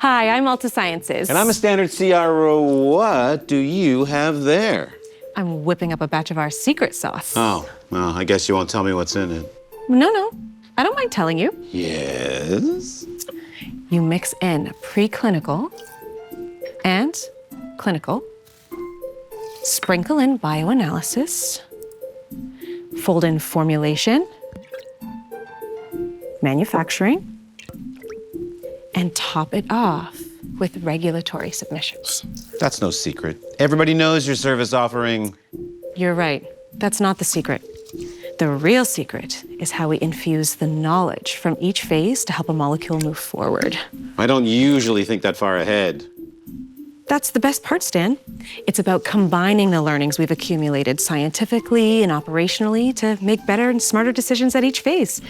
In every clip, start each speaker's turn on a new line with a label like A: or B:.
A: Hi, I'm Altasciences.
B: And I'm a standard CRO. What do you have there?
A: I'm whipping up a batch of our secret sauce.
B: Oh, well, I guess you won't tell me what's in it.
A: No, I don't mind telling you.
B: Yes?
A: You mix in preclinical and clinical, sprinkle in bioanalysis, fold in formulation, manufacturing, and top it off with regulatory submissions.
B: That's no secret. Everybody knows your service offering.
A: You're right. That's not the secret. The real secret is how we infuse the knowledge from each phase to help a molecule move forward.
B: I don't usually think that far ahead.
A: That's the best part, Stan. It's about combining the learnings we've accumulated scientifically and operationally to make better and smarter decisions at each phase.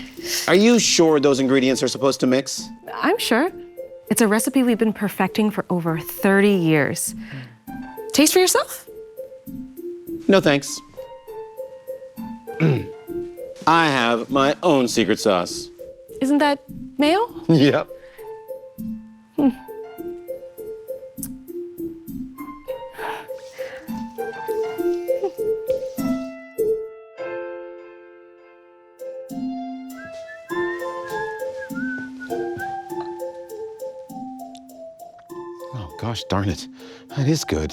B: Are you sure those ingredients are supposed to mix?
A: I'm sure. It's a recipe we've been perfecting for over 30 years. Taste for yourself?
B: No, thanks. I have my own secret sauce.
A: Isn't that mayo?
B: Yep. Oh, gosh darn it. That is good.